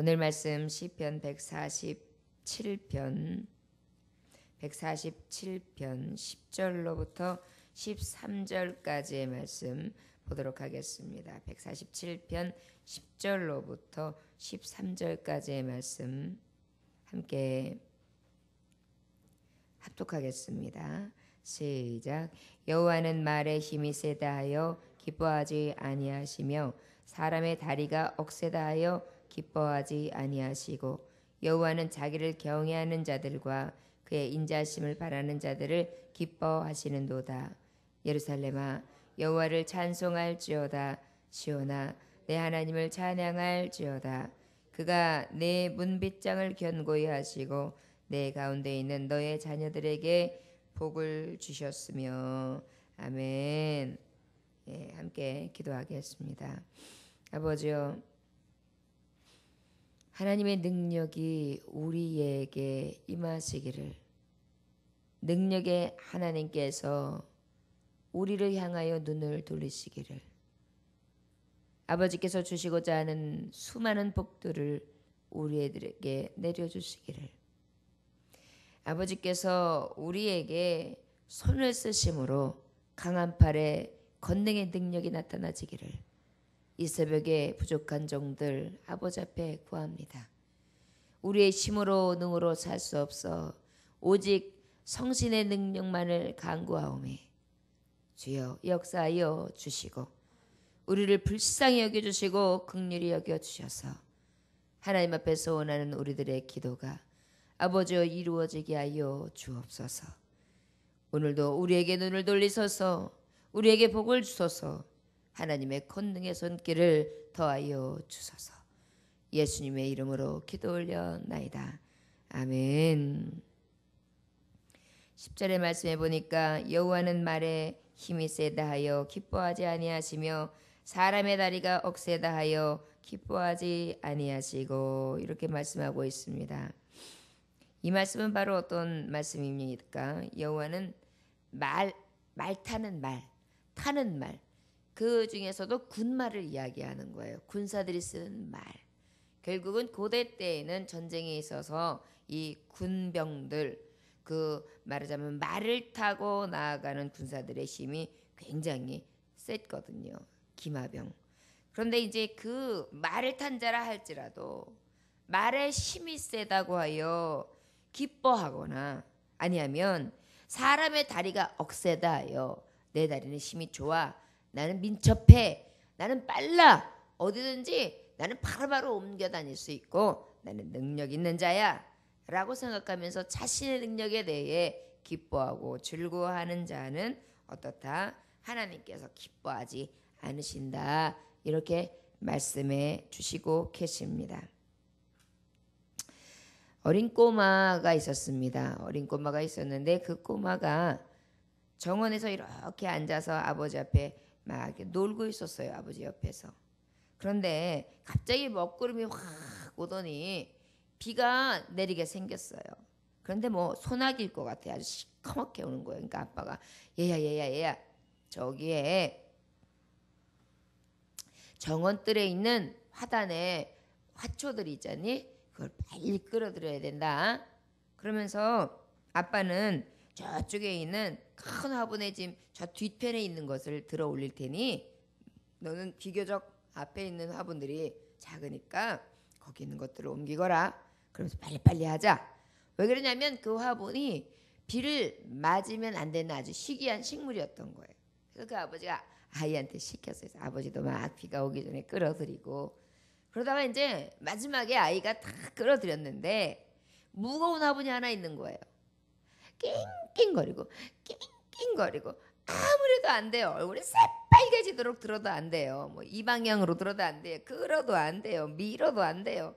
오늘 말씀 시편 147편 10절로부터 13절까지의 말씀 보도록 하겠습니다. 147편 10절로부터 13절까지의 말씀 함께 합독하겠습니다. 시작. 여호와는 말에 힘이 세다 하여 기뻐하지 아니하시며 사람의 다리가 억세다 하여 기뻐하지 아니하시고 여호와는 자기를 경외하는 자들과 그의 인자심을 바라는 자들을 기뻐하시는도다. 예루살렘아 여호와를 찬송할지어다. 시온아 내 하나님을 찬양할지어다. 그가 내 문빗장을 견고히 하시고 내 가운데 있는 너의 자녀들에게 복을 주셨으며. 아멘. 예, 함께 기도하겠습니다. 아버지요, 하나님의 능력이 우리에게 임하시기를, 능력의 하나님께서 우리를 향하여 눈을 돌리시기를, 아버지께서 주시고자 하는 수많은 복들을 우리에게 내려주시기를, 아버지께서 우리에게 손을 쓰심으로 강한 팔에 권능의 능력이 나타나지기를 이 새벽에 부족한 종들 아버지 앞에 구합니다. 우리의 힘으로 능으로 살 수 없어 오직 성신의 능력만을 간구하오매 주여 역사하여 주시고 우리를 불쌍히 여겨주시고 긍휼히 여겨주셔서 하나님 앞에 소원하는 우리들의 기도가 아버지여 이루어지게 하여 주옵소서. 오늘도 우리에게 눈을 돌리소서. 우리에게 복을 주소서. 하나님의 권능의 손길을 더하여 주소서. 예수님의 이름으로 기도 올려나이다. 아멘. 10절의 말씀해 보니까 여호와는 말에 힘이 세다 하여 기뻐하지 아니하시며 사람의 다리가 억세다 하여 기뻐하지 아니하시고, 이렇게 말씀하고 있습니다. 이 말씀은 바로 어떤 말씀입니까? 여호와는 말 타는 말, 그 중에서도 군말을 이야기하는 거예요. 군사들이 쓰는 말. 결국은 고대 때에는 전쟁에 있어서 이 군병들, 그 말하자면 말을 타고 나아가는 군사들의 힘이 굉장히 셌거든요. 기마병. 그런데 이제 그 말을 탄 자라 할지라도 말의 힘이 세다고 하여 기뻐하거나 아니하면 사람의 다리가 억세다 하여 내 다리는 힘이 좋아, 나는 민첩해, 나는 빨라, 어디든지 나는 바로바로 옮겨 다닐 수 있고 나는 능력 있는 자야 라고 생각하면서 자신의 능력에 대해 기뻐하고 즐거워하는 자는 어떻다? 하나님께서 기뻐하지 않으신다. 이렇게 말씀해 주시고 계십니다. 어린 꼬마가 있었습니다. 어린 꼬마가 있었는데 그 꼬마가 정원에서 이렇게 앉아서 아버지 앞에 막 이렇게 놀고 있었어요. 아버지 옆에서. 그런데 갑자기 먹구름이 확 오더니 비가 내리게 생겼어요. 그런데 뭐 소나기일 것 같아요. 아주 시커멓게 오는 거예요. 그러니까 아빠가 얘야 저기에 정원뜰에 있는 화단에 화초들이 있잖니, 그걸 빨리 끌어들여야 된다. 그러면서 아빠는 저쪽에 있는 큰 화분에 지금 저 뒤편에 있는 것을 들어 올릴 테니 너는 비교적 앞에 있는 화분들이 작으니까 거기 있는 것들을 옮기거라. 그러면서 빨리빨리 하자. 왜 그러냐면 그 화분이 비를 맞으면 안 되는 아주 희귀한 식물이었던 거예요. 그래서 그 아버지가 아이한테 시켰어요. 아버지도 막 비가 오기 전에 끌어들이고, 그러다가 이제 마지막에 아이가 다 끌어들였는데 무거운 화분이 하나 있는 거예요. 낑낑거리고 아무래도 안 돼요. 얼굴이 새빨개지도록 들어도 안 돼요. 뭐 이 방향으로 들어도 안 돼요. 끌어도 안 돼요. 밀어도 안 돼요.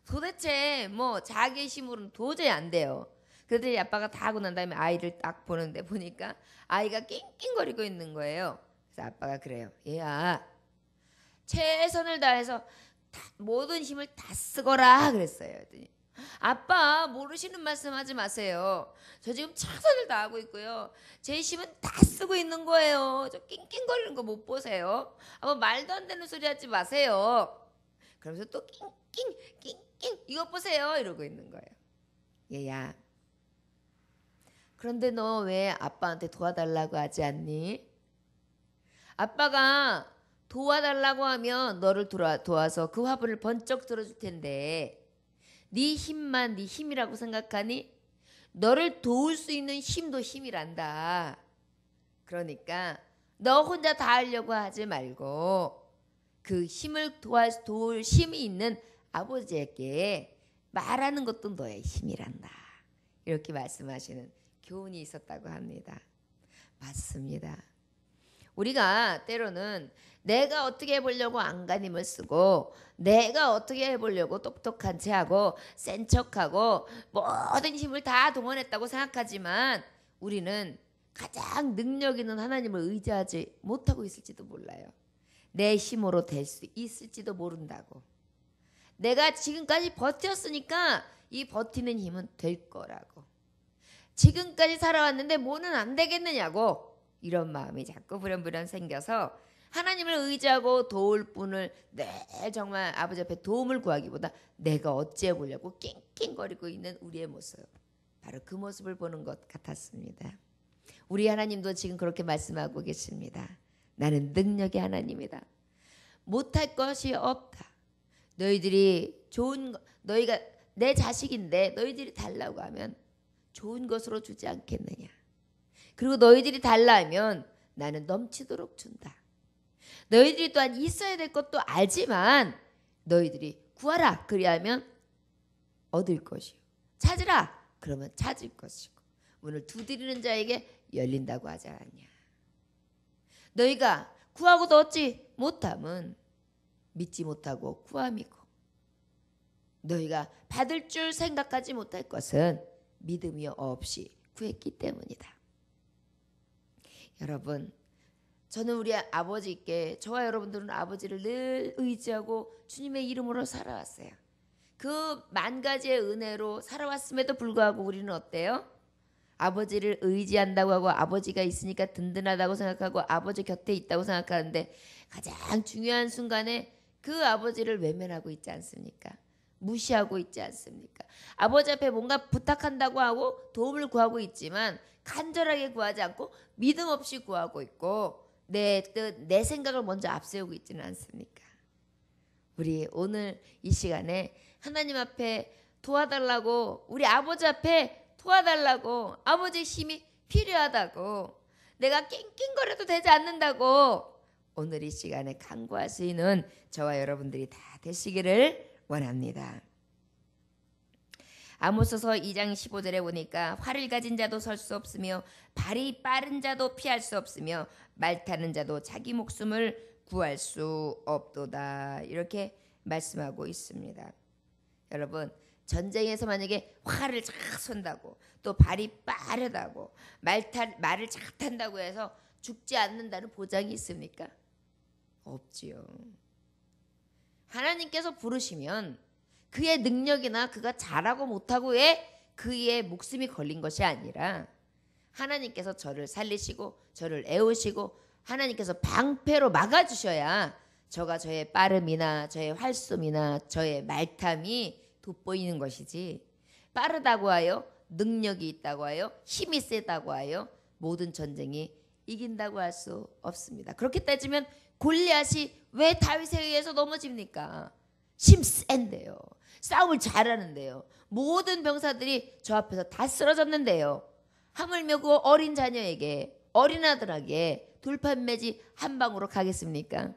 도대체 뭐 자기 힘으로는 도저히 안 돼요. 그랬더니 아빠가 다 하고 난 다음에 아이를 딱 보는데 보니까 아이가 낑낑거리고 있는 거예요. 그래서 아빠가 그래요. 얘야, 최선을 다해서 모든 힘을 다 쓰거라 그랬어요. 그랬더니 아빠 모르시는 말씀하지 마세요. 저 지금 최선을 다하고 있고요. 제 힘은 다 쓰고 있는 거예요. 저 낑낑거리는 거 못 보세요? 아빠 말도 안 되는 소리 하지 마세요. 그러면서 또 이것 보세요 이러고 있는 거예요. 얘야, 그런데 너 왜 아빠한테 도와달라고 하지 않니? 아빠가 도와달라고 하면 너를 도와서 그 화분을 번쩍 들어줄 텐데 네 힘만 네 힘이라고 생각하니? 너를 도울 수 있는 힘도 힘이란다. 그러니까 너 혼자 다 하려고 하지 말고 그 힘을 도울 힘이 있는 아버지에게 말하는 것도 너의 힘이란다. 이렇게 말씀하시는 교훈이 있었다고 합니다. 맞습니다. 우리가 때로는 내가 어떻게 해보려고 안간힘을 쓰고 내가 어떻게 해보려고 똑똑한 체하고 센 척하고 모든 힘을 다 동원했다고 생각하지만 우리는 가장 능력 있는 하나님을 의지하지 못하고 있을지도 몰라요. 내 힘으로 될 수 있을지도 모른다고. 내가 지금까지 버텼으니까 이 버티는 힘은 될 거라고. 지금까지 살아왔는데 뭐는 안 되겠느냐고 이런 마음이 자꾸 불현불현 생겨서 하나님을 의지하고 도울 분을 늘 정말 아버지 앞에 도움을 구하기보다 내가 어찌해 보려고 낑낑거리고 있는 우리의 모습, 바로 그 모습을 보는 것 같았습니다. 우리 하나님도 지금 그렇게 말씀하고 계십니다. 나는 능력의 하나님이다. 못할 것이 없다. 너희들이 너희가 내 자식인데 너희들이 달라고 하면 좋은 것으로 주지 않겠느냐. 그리고 너희들이 달라 하면 나는 넘치도록 준다. 너희들이 또한 있어야 될 것도 알지만 너희들이 구하라 그리하면 얻을 것이요. 찾으라 그러면 찾을 것이고 문을 두드리는 자에게 열린다고 하지 않았냐. 너희가 구하고도 얻지 못함은 믿지 못하고 구함이고 너희가 받을 줄 생각하지 못할 것은 믿음이 없이 구했기 때문이다. 여러분, 저는 우리 아버지께, 저와 여러분들은 아버지를 늘 의지하고 주님의 이름으로 살아왔어요. 그 만 가지의 은혜로 살아왔음에도 불구하고 우리는 어때요? 아버지를 의지한다고 하고 아버지가 있으니까 든든하다고 생각하고 아버지 곁에 있다고 생각하는데 가장 중요한 순간에 그 아버지를 외면하고 있지 않습니까? 무시하고 있지 않습니까? 아버지 앞에 뭔가 부탁한다고 하고 도움을 구하고 있지만 간절하게 구하지 않고 믿음 없이 구하고 있고 내 뜻, 내 생각을 먼저 앞세우고 있지는 않습니까? 우리 오늘 이 시간에 하나님 앞에 도와달라고, 우리 아버지 앞에 도와달라고, 아버지의 힘이 필요하다고, 내가 낑낑거려도 되지 않는다고 오늘 이 시간에 간구할 수 있는 저와 여러분들이 다 되시기를 원합니다. 아모스서 2장 15절에 보니까 활을 가진 자도 설 수 없으며 발이 빠른 자도 피할 수 없으며 말 타는 자도 자기 목숨을 구할 수 없도다. 이렇게 말씀하고 있습니다. 여러분, 전쟁에서 만약에 활을 잘 쏜다고 또 발이 빠르다고 말을 잘 탄다고 해서 죽지 않는다는 보장이 있습니까? 없지요. 하나님께서 부르시면 그의 능력이나 그가 잘하고 못하고에 그의 목숨이 걸린 것이 아니라 하나님께서 저를 살리시고 저를 애우시고 하나님께서 방패로 막아주셔야 저의 빠름이나 저의 활솜이나 저의 말탐이 돋보이는 것이지, 빠르다고 하여 능력이 있다고 하여 힘이 세다고 하여 모든 전쟁이 이긴다고 할 수 없습니다. 그렇게 따지면 골리앗이 왜 다윗에 의해서 넘어집니까? 힘 센데요. 싸움을 잘하는데요. 모든 병사들이 저 앞에서 다 쓰러졌는데요. 하물며 그 어린 자녀에게, 어린 아들에게 돌판매지 한 방으로 가겠습니까?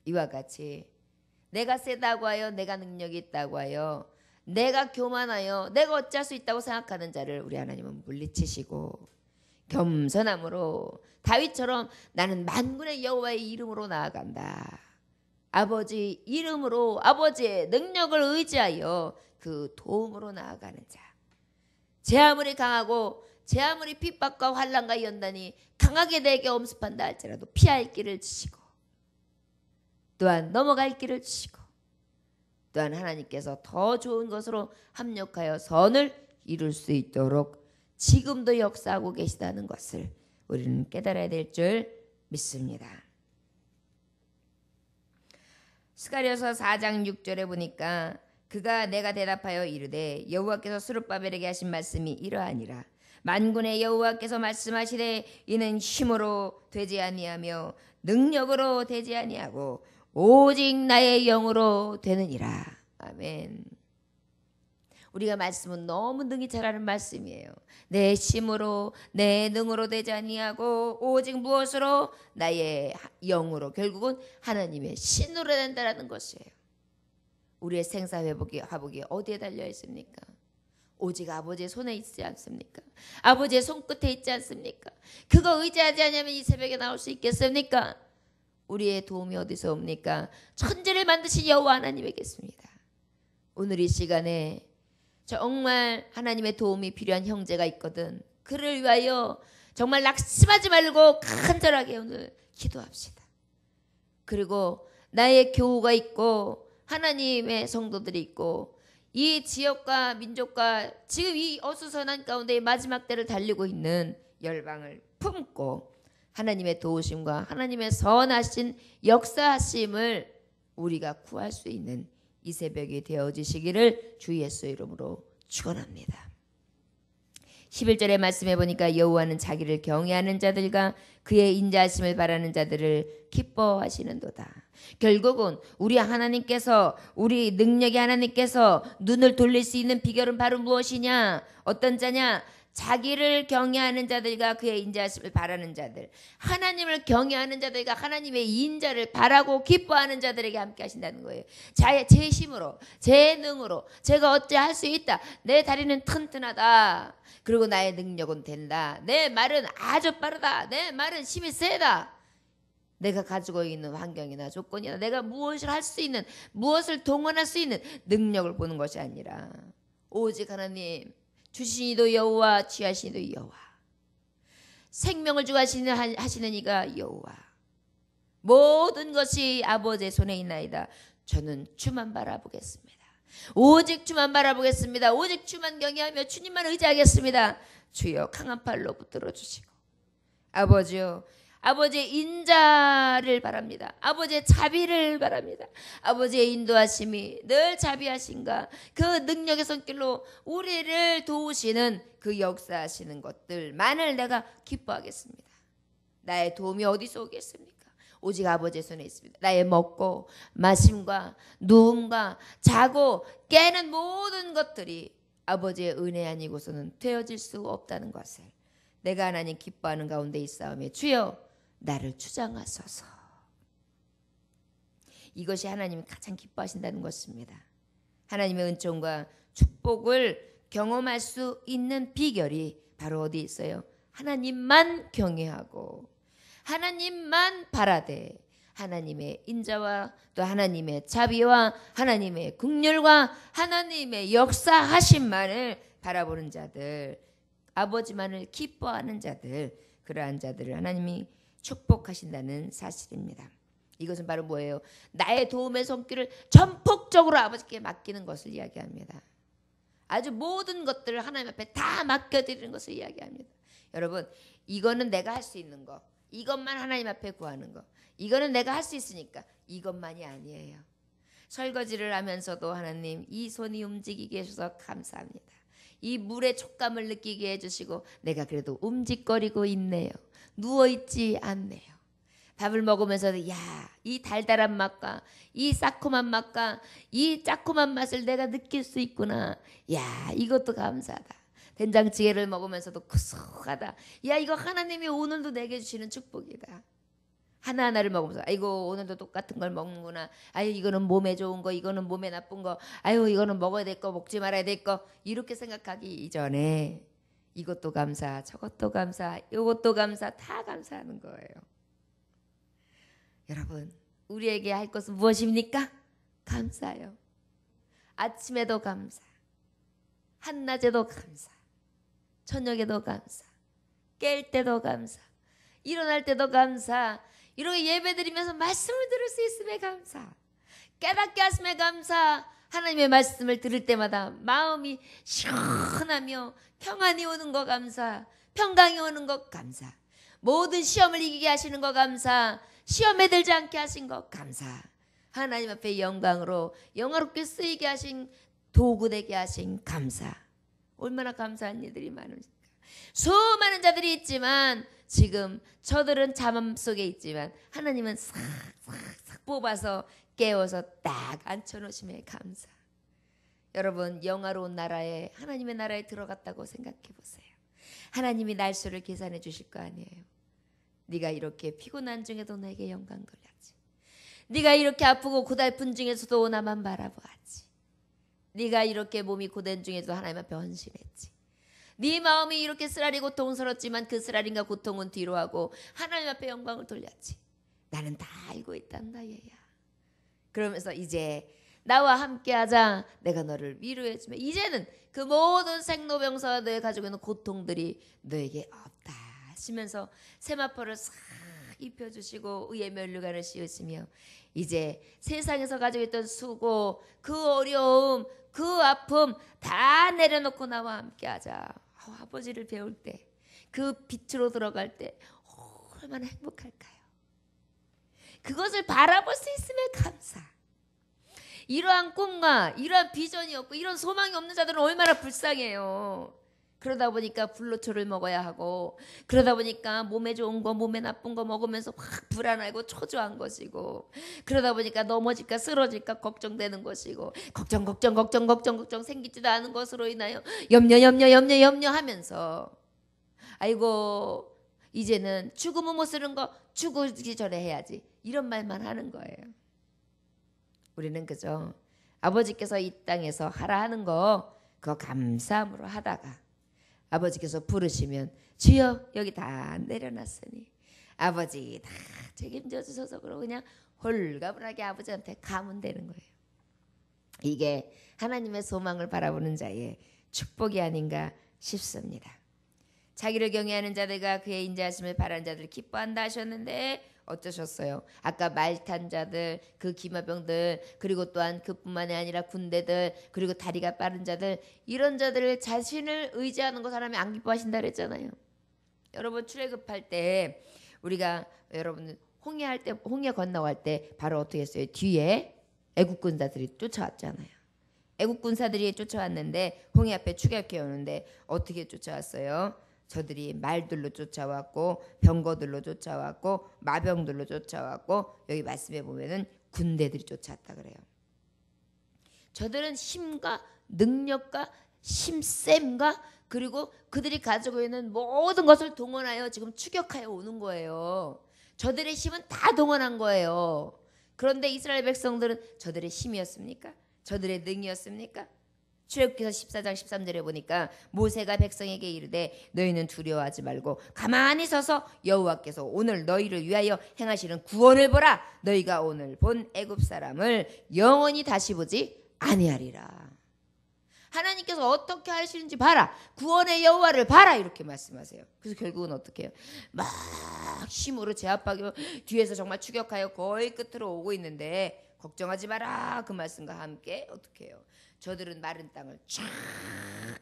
이와 같이 내가 세다고 하여, 내가 능력이 있다고 하여, 내가 교만하여 내가 어찌할 수 있다고 생각하는 자를 우리 하나님은 물리치시고 겸손함으로 다윗처럼 나는 만군의 여호와의 이름으로 나아간다. 아버지 이름으로, 아버지의 능력을 의지하여 그 도움으로 나아가는 자. 제 아무리 강하고 제 아무리 핍박과 환난과 연단이 강하게 내게 엄습한다 할지라도 피할 길을 주시고 또한 넘어갈 길을 주시고 또한 하나님께서 더 좋은 것으로 합력하여 선을 이룰 수 있도록 지금도 역사하고 계시다는 것을 우리는 깨달아야 될 줄 믿습니다. 스가랴서 4장 6절에 보니까 그가 내가 대답하여 이르되 여호와께서 스룹바벨에게 하신 말씀이 이러하니라. 만군의 여호와께서 말씀하시되 이는 힘으로 되지 아니하며 능력으로 되지 아니하고 오직 나의 영으로 되느니라. 아멘. 우리가 말씀은 너무 능히 잘하는 말씀이에요. 내 힘으로 내 능으로 되지 아니하고 오직 무엇으로? 나의 영으로, 결국은 하나님의 신으로 된다는 것이에요. 우리의 생사회복이 화복이 어디에 달려 있습니까? 오직 아버지의 손에 있지 않습니까? 아버지의 손끝에 있지 않습니까? 그거 의지하지 않으면 이 새벽에 나올 수 있겠습니까? 우리의 도움이 어디서 옵니까? 천지를 만드신 여호와 하나님에게 있습니다. 오늘 이 시간에 정말 하나님의 도움이 필요한 형제가 있거든. 그를 위하여 정말 낙심하지 말고 간절하게 오늘 기도합시다. 그리고 나의 교우가 있고 하나님의 성도들이 있고 이 지역과 민족과 지금 이 어수선한 가운데 마지막 때를 달리고 있는 열방을 품고 하나님의 도우심과 하나님의 선하신 역사하심을 우리가 구할 수 있는 이 새벽이 되어지시기를 주 예수의 이름으로 축원합니다. 11절의 말씀해 보니까 여호와는 자기를 경외하는 자들과 그의 인자하심을 바라는 자들을 기뻐하시는도다. 결국은 우리 하나님께서, 우리 능력의 하나님께서 눈을 돌릴 수 있는 비결은 바로 무엇이냐? 어떤 자냐? 자기를 경외하는 자들과 그의 인자하심을 바라는 자들, 하나님을 경외하는 자들과 하나님의 인자를 바라고 기뻐하는 자들에게 함께 하신다는 거예요. 제 힘으로, 제 능으로 제가 어찌 할 수 있다. 내 다리는 튼튼하다. 그리고 나의 능력은 된다. 내 말은 아주 빠르다. 내 말은 힘이 세다. 내가 가지고 있는 환경이나 조건이나 내가 무엇을 할 수 있는, 무엇을 동원할 수 있는 능력을 보는 것이 아니라 오직 하나님, 주신 이도 여호와, 취하신 이도 여호와, 생명을 주고 하시는 이가 여호와, 모든 것이 아버지의 손에 있나이다. 저는 주만 바라보겠습니다. 오직 주만 바라보겠습니다. 오직 주만 경외하며 주님만 의지하겠습니다. 주여 강한 팔로 붙들어 주시고, 아버지요, 아버지의 인자를 바랍니다. 아버지의 자비를 바랍니다. 아버지의 인도하심이 늘 자비하신가, 그 능력의 손길로 우리를 도우시는 그 역사하시는 것들만을 내가 기뻐하겠습니다. 나의 도움이 어디서 오겠습니까? 오직 아버지의 손에 있습니다. 나의 먹고 마심과 누움과 자고 깨는 모든 것들이 아버지의 은혜 아니고서는 되어질 수 없다는 것을 내가 하나님 기뻐하는 가운데 있사오며 주여 나를 주장하소서. 이것이 하나님이 가장 기뻐하신다는 것입니다. 하나님의 은총과 축복을 경험할 수 있는 비결이 바로 어디 있어요? 하나님만 경외하고 하나님만 바라되 하나님의 인자와 또 하나님의 자비와 하나님의 긍휼과 하나님의 역사하심만을 바라보는 자들, 아버지만을 기뻐하는 자들, 그러한 자들을 하나님이 축복하신다는 사실입니다. 이것은 바로 뭐예요? 나의 도움의 손길을 전폭적으로 아버지께 맡기는 것을 이야기합니다. 아주 모든 것들을 하나님 앞에 다 맡겨드리는 것을 이야기합니다. 여러분, 이거는 내가 할 수 있는 거, 이것만 하나님 앞에 구하는 거, 이거는 내가 할 수 있으니까, 이것만이 아니에요. 설거지를 하면서도 하나님 이 손이 움직이게 해주셔서 감사합니다. 이 물의 촉감을 느끼게 해주시고 내가 그래도 움직거리고 있네요. 누워있지 않네요. 밥을 먹으면서도 야, 이 달달한 맛과 이 새콤한 맛과 이 짜콤한 맛을 내가 느낄 수 있구나. 야, 이것도 감사하다. 된장찌개를 먹으면서도 구수하다. 야, 이거 하나님이 오늘도 내게 주시는 축복이다. 하나하나를 먹으면서 아이고 오늘도 똑같은 걸 먹는구나. 아유 이거는 몸에 좋은 거, 이거는 몸에 나쁜 거, 아유 이거는 먹어야 될 거, 먹지 말아야 될 거, 이렇게 생각하기 이전에 이것도 감사, 저것도 감사, 이것도 감사, 다 감사하는 거예요. 여러분, 우리에게 할 것은 무엇입니까? 감사요. 아침에도 감사, 한낮에도 감사, 저녁에도 감사, 깰 때도 감사, 일어날 때도 감사, 이렇게 예배드리면서 말씀을 들을 수 있음에 감사, 깨닫게 하심에 감사, 하나님의 말씀을 들을 때마다 마음이 시원하며 평안이 오는 것 감사, 평강이 오는 것 감사, 모든 시험을 이기게 하시는 것 감사, 시험에 들지 않게 하신 것 감사, 하나님 앞에 영광으로 영화롭게 쓰이게 하신 도구 되게 하신 감사. 얼마나 감사한 이들이 많으니까. 수많은 자들이 있지만 지금 저들은 잠 속에 있지만 하나님은 싹싹싹 뽑아서 깨워서 딱 앉혀놓으심에 감사. 여러분 영화로운 나라에 하나님의 나라에 들어갔다고 생각해 보세요. 하나님이 날수를 계산해 주실 거 아니에요. 네가 이렇게 피곤한 중에도 내게 영광 돌렸지. 네가 이렇게 아프고 고달픈 중에서도 나만 바라보았지. 네가 이렇게 몸이 고된 중에도 하나님 앞에 헌신했지. 네 마음이 이렇게 쓰라리 고통스럽지만 그 쓰라린가 고통은 뒤로 하고 하나님 앞에 영광을 돌렸지. 나는 다 알고 있단다 얘야. 그러면서 이제 나와 함께하자. 내가 너를 위로해주며 이제는 그 모든 생로병사와 너의 가지고 있는 고통들이 너에게 없다 하시면서 세마포를 싹 입혀주시고 의의 면류관을 씌우시며 이제 세상에서 가지고 있던 수고 그 어려움 그 아픔 다 내려놓고 나와 함께하자. 아버지를 배울 때 그 빛으로 들어갈 때 얼마나 행복할까요? 그것을 바라볼 수 있음에 감사. 이러한 꿈과 이러한 비전이 없고 이런 소망이 없는 자들은 얼마나 불쌍해요. 그러다 보니까 불로초를 먹어야 하고 그러다 보니까 몸에 좋은 거 몸에 나쁜 거 먹으면서 확 불안하고 초조한 것이고 그러다 보니까 넘어질까 쓰러질까 걱정되는 것이고 걱정 생기지도 않은 것으로 인하여 염려 하면서 아이고 이제는 죽으면 못 쓰는 거 죽기 전에 해야지 이런 말만 하는 거예요. 우리는 그저 아버지께서 이 땅에서 하라 하는 거 그거 감사함으로 하다가 아버지께서 부르시면 주여 여기 다 내려놨으니 아버지 다 책임져 주셔서 그러고 그냥 홀가분하게 아버지한테 가면 되는 거예요. 이게 하나님의 소망을 바라보는 자의 축복이 아닌가 싶습니다. 자기를 경외하는 자들과 그의 인자하심을 바라는 자들 기뻐한다 하셨는데 어쩌셨어요? 아까 말 탄 자들, 그 기마병들, 그리고 또한 그뿐만이 아니라 군대들, 그리고 다리가 빠른 자들, 이런 자들을 자신을 의지하는 것 하나님이 안 기뻐하신다 그랬잖아요. 여러분 출애굽할 때 우리가 여러분 홍해할 때 홍해 건너갈 때 바로 어떻게 했어요? 뒤에 애국 군사들이 쫓아왔잖아요. 애국 군사들이 쫓아왔는데 홍해 앞에 추격해 오는데 어떻게 쫓아왔어요? 저들이 말들로 쫓아왔고 병거들로 쫓아왔고 마병들로 쫓아왔고 여기 말씀에 보면은 군대들이 쫓아왔다 그래요. 저들은 힘과 능력과 힘셈과 그리고 그들이 가지고 있는 모든 것을 동원하여 지금 추격하여 오는 거예요. 저들의 힘은 다 동원한 거예요. 그런데 이스라엘 백성들은 저들의 힘이었습니까? 저들의 능이었습니까? 출애굽기서 14장 13절에 보니까 모세가 백성에게 이르되 너희는 두려워하지 말고 가만히 서서 여호와께서 오늘 너희를 위하여 행하시는 구원을 보라. 너희가 오늘 본 애굽 사람을 영원히 다시 보지 아니하리라. 하나님께서 어떻게 하시는지 봐라. 구원의 여호와를 봐라. 이렇게 말씀하세요. 그래서 결국은 어떻게 해요? 막 힘으로 제압하고 뒤에서 정말 추격하여 거의 끝으로 오고 있는데 걱정하지 마라. 그 말씀과 함께 어떻게 해요? 저들은 마른 땅을 쫙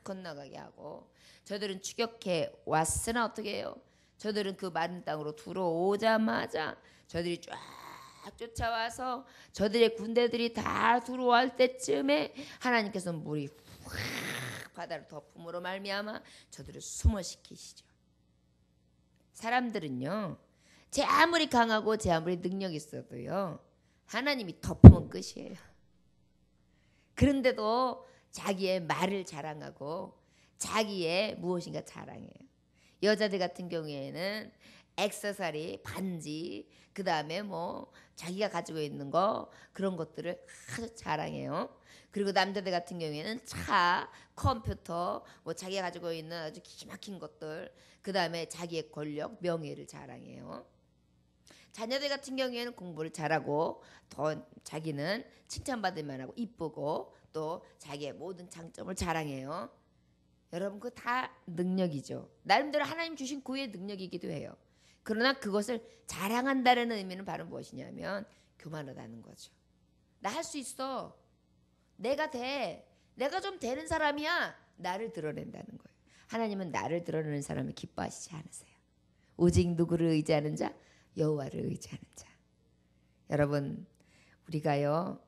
건너가게 하고 저들은 추격해 왔으나 어떻게 해요? 저들은 그 마른 땅으로 들어오자마자 저들이 쫙 쫓아와서 저들의 군대들이 다 들어올 때쯤에 하나님께서 물이 확 바다를 덮음으로 말미암아 저들을 숨어 시키시죠. 사람들은요 제 아무리 강하고 제 아무리 능력 있어도요 하나님이 덮으면 끝이에요. 그런데도 자기의 말을 자랑하고 자기의 무엇인가 자랑해요. 여자들 같은 경우에는 액세서리, 반지, 그 다음에 뭐 자기가 가지고 있는 거 그런 것들을 아주 자랑해요. 그리고 남자들 같은 경우에는 차, 컴퓨터, 뭐 자기가 가지고 있는 아주 기막힌 것들, 그 다음에 자기의 권력, 명예를 자랑해요. 자녀들 같은 경우에는 공부를 잘하고 더 자기는 칭찬받을 만하고 이쁘고 또 자기의 모든 장점을 자랑해요. 여러분 그거 다 능력이죠. 나름대로 하나님 주신 고유의 능력이기도 해요. 그러나 그것을 자랑한다는 의미는 바로 무엇이냐면 교만하다는 거죠. 나 할 수 있어. 내가 돼. 내가 좀 되는 사람이야. 나를 드러낸다는 거예요. 하나님은 나를 드러내는 사람을 기뻐하시지 않으세요. 오직 누구를 의지하는 자? 여호와를 의지하는 자. 여러분 우리가요,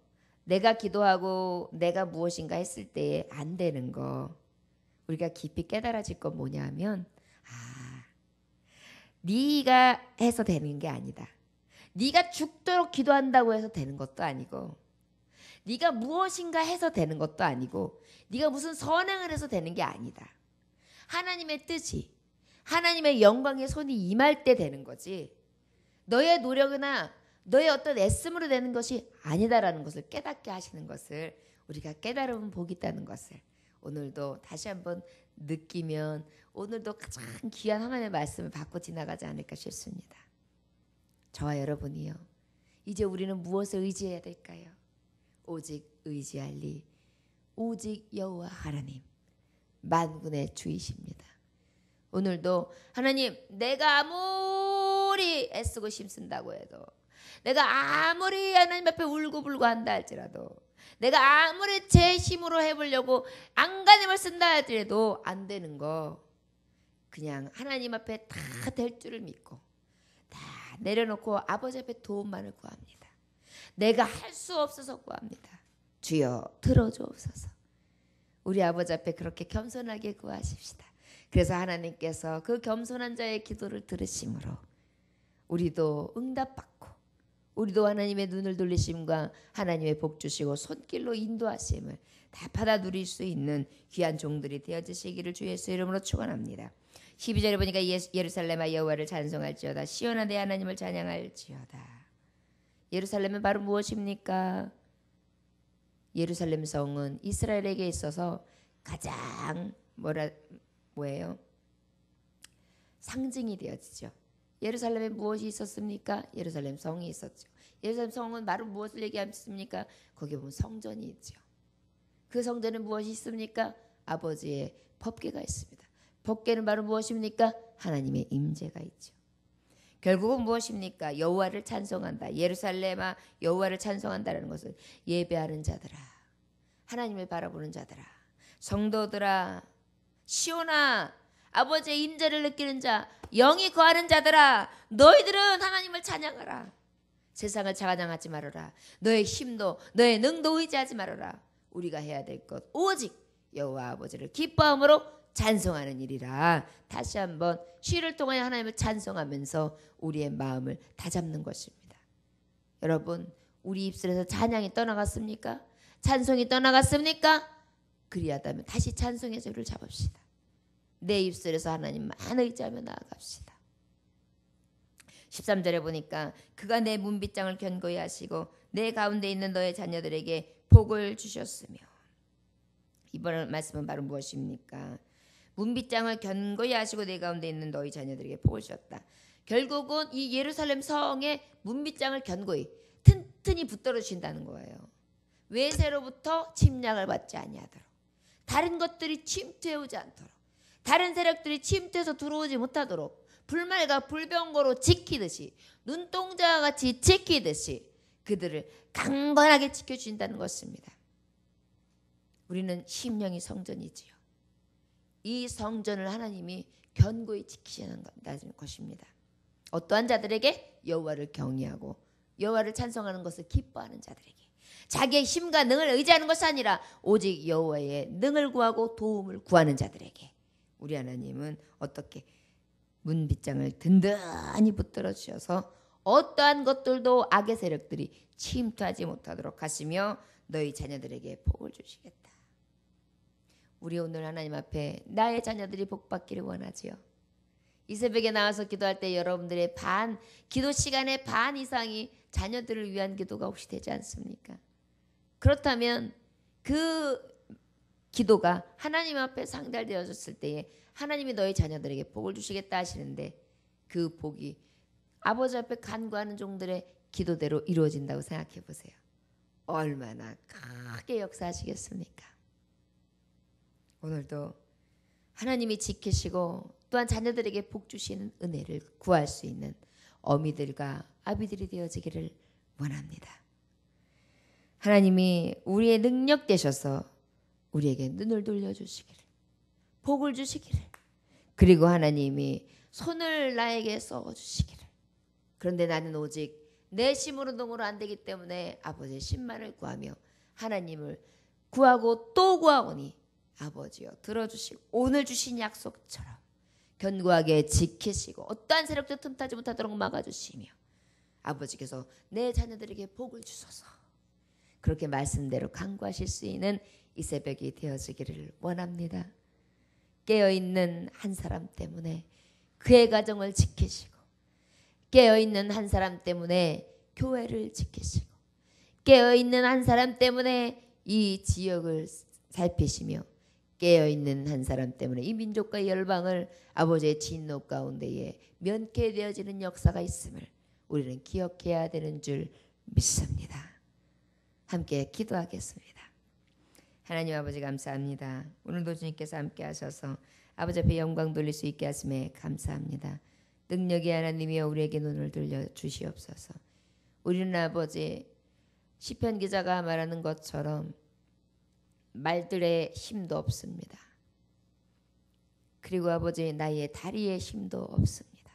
내가 기도하고 내가 무엇인가 했을 때에 안 되는 거, 우리가 깊이 깨달아질 건 뭐냐 하면, 네가 해서 되는 게 아니다. 네가 죽도록 기도한다고 해서 되는 것도 아니고, 네가 무엇인가 해서 되는 것도 아니고, 네가 무슨 선행을 해서 되는 게 아니다. 하나님의 뜻이, 하나님의 영광의 손이 임할 때 되는 거지, 너의 노력이나 너의 어떤 애씀으로 되는 것이 아니다라는 것을 깨닫게 하시는 것을, 우리가 깨달으면 복이 있다는 것을 오늘도 다시 한번 느끼면 오늘도 가장 귀한 하나님의 말씀을 받고 지나가지 않을까 싶습니다. 저와 여러분이요, 이제 우리는 무엇을 의지해야 될까요? 오직 의지할 오직 여호와 하나님, 만군의 주이십니다. 오늘도 하나님, 내가 아무리 애쓰고 힘쓴다고 해도, 내가 아무리 하나님 앞에 울고불고 한다 할지라도, 내가 아무리 제 힘으로 해보려고 안간힘을 쓴다 할지라도 안 되는 거, 그냥 하나님 앞에 다 될 줄을 믿고 다 내려놓고 아버지 앞에 도움만을 구합니다. 내가 할 수 없어서 구합니다. 주여 들어주옵소서. 우리 아버지 앞에 그렇게 겸손하게 구하십시다. 그래서 하나님께서 그 겸손한 자의 기도를 들으심으로 우리도 응답받고, 우리도 하나님의 눈을 돌리심과 하나님의 복 주시고 손길로 인도하심을 다 받아 누릴 수 있는 귀한 종들이 되어지시기를 주 예수 이름으로 축원합니다. 12절에 보니까 예루살렘아 여호와를 찬송할지어다, 시온아 내 하나님을 찬양할지어다. 예루살렘은 바로 무엇입니까? 예루살렘 성은 이스라엘에게 있어서 가장 뭐예요? 상징이 되어지죠. 예루살렘에 무엇이 있었습니까? 예루살렘 성이 있었죠. 예루살렘 성은 바로 무엇을 얘기했습니까? 거기 보면 성전이 있죠. 그 성전에 무엇이 있습니까? 아버지의 법궤가 있습니다. 법궤는 바로 무엇입니까? 하나님의 임재가 있죠. 결국은 무엇입니까? 여호와를 찬송한다. 예루살렘아 여호와를 찬송한다라는 것은 예배하는 자들아, 하나님을 바라보는 자들아, 성도들아, 시온아, 아버지의 임재를 느끼는 자, 영이 거하는 자들아, 너희들은 하나님을 찬양하라. 세상을 찬양하지 말아라. 너의 힘도 너의 능도 의지하지 말아라. 우리가 해야 될 것 오직 여호와 아버지를 기뻐함으로 찬송하는 일이라. 다시 한번 시를 통하여 하나님을 찬송하면서 우리의 마음을 다잡는 것입니다. 여러분, 우리 입술에서 찬양이 떠나갔습니까? 찬송이 떠나갔습니까? 그리하다면 다시 찬송의 소리를 잡읍시다. 내 입술에서 하나님만 의지하며 나아갑시다. 13절에 보니까 그가 내 문빗장을 견고히 하시고 내 가운데 있는 너의 자녀들에게 복을 주셨으며, 이번 말씀은 바로 무엇입니까? 문빗장을 견고히 하시고 내 가운데 있는 너희 자녀들에게 복을 주셨다. 결국은 이 예루살렘 성에 문빗장을 견고히 튼튼히 붙들어 주신다는 거예요. 외세로부터 침략을 받지 아니하도록, 다른 것들이 침투해오지 않도록, 다른 세력들이 침투해서 들어오지 못하도록 불말과 불병거로 지키듯이, 눈동자와 같이 지키듯이 그들을 강건하게 지켜주신다는 것입니다. 우리는 심령이 성전이지요. 이 성전을 하나님이 견고히 지키시는 것입니다. 어떠한 자들에게? 여호와를 경외하고 여호와를 찬송하는 것을 기뻐하는 자들에게, 자기의 힘과 능을 의지하는 것이 아니라 오직 여호와의 능을 구하고 도움을 구하는 자들에게 우리 하나님은 어떻게 문빗장을 든든히 붙들어 주셔서 어떠한 것들도 악의 세력들이 침투하지 못하도록 하시며 너희 자녀들에게 복을 주시겠다. 우리 오늘 하나님 앞에 나의 자녀들이 복받기를 원하지요. 이 새벽에 나와서 기도할 때 여러분들의 기도 시간의 반 이상이 자녀들을 위한 기도가 혹시 되지 않습니까? 그렇다면 그 기도가 하나님 앞에 상달되어졌을 때에 하나님이 너희 자녀들에게 복을 주시겠다 하시는데, 그 복이 아버지 앞에 간구하는 종들의 기도대로 이루어진다고 생각해 보세요. 얼마나 크게 역사하시겠습니까? 오늘도 하나님이 지키시고 또한 자녀들에게 복 주시는 은혜를 구할 수 있는 어미들과 아비들이 되어지기를 원합니다. 하나님이 우리의 능력 되셔서 우리에게 눈을 돌려주시기를, 복을 주시기를, 그리고 하나님이 손을 나에게 써주시기를. 그런데 나는 오직 내 힘으로 능으로 안 되기 때문에 아버지의 신만을 구하며 하나님을 구하고 또 구하오니 아버지여 들어주시고 오늘 주신 약속처럼 견고하게 지키시고 어떠한 세력도 틈타지 못하도록 막아주시며 아버지께서 내 자녀들에게 복을 주소서. 그렇게 말씀대로 간구하실 수 있는 이 새벽이 되어지기를 원합니다. 깨어있는 한 사람 때문에 그의 가정을 지키시고 깨어있는 한 사람 때문에 교회를 지키시고 깨어있는 한 사람 때문에 이 지역을 살피시며 깨어있는 한 사람 때문에 이 민족과 열방을 아버지의 진노 가운데에 면케되어지는 역사가 있음을 우리는 기억해야 되는 줄 믿습니다. 함께 기도하겠습니다. 하나님 아버지 감사합니다. 오늘도 주님께서 함께 하셔서 아버지 앞에 영광 돌릴 수 있게 하심에 감사합니다. 능력의 하나님이여 우리에게 눈을 들려 주시옵소서. 우리는 아버지 시편 기자가 말하는 것처럼 말들의 힘도 없습니다. 그리고 아버지 나의 다리의 힘도 없습니다.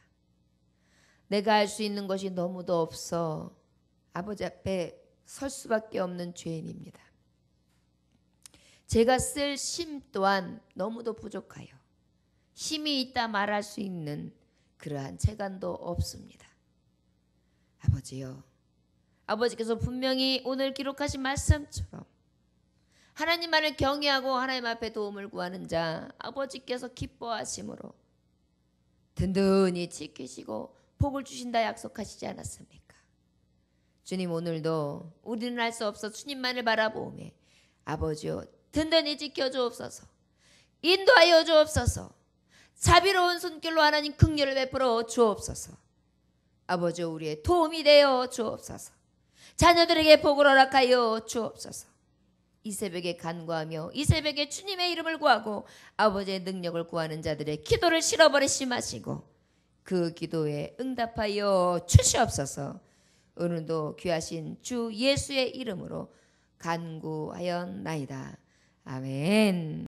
내가 할 수 있는 것이 너무도 없어 아버지 앞에 설 수밖에 없는 죄인입니다. 제가 쓸 힘 또한 너무도 부족하여 힘이 있다 말할 수 있는 그러한 체간도 없습니다. 아버지요, 아버지께서 분명히 오늘 기록하신 말씀처럼 하나님만을 경외하고 하나님 앞에 도움을 구하는 자 아버지께서 기뻐하심으로 든든히 지키시고 복을 주신다 약속하시지 않았습니까? 주님 오늘도 우리는 할 수 없어 주님만을 바라보며 아버지요 든든히 지켜주옵소서. 인도하여 주옵소서. 자비로운 손길로 하나님 긍휼을 베풀어 주옵소서. 아버지 우리의 도움이 되어 주옵소서. 자녀들에게 복을 허락하여 주옵소서. 이 새벽에 간구하며 이 새벽에 주님의 이름을 구하고 아버지의 능력을 구하는 자들의 기도를 실어버리시 마시고 그 기도에 응답하여 주시옵소서. 오늘도 귀하신 주 예수의 이름으로 간구하였나이다. 아멘.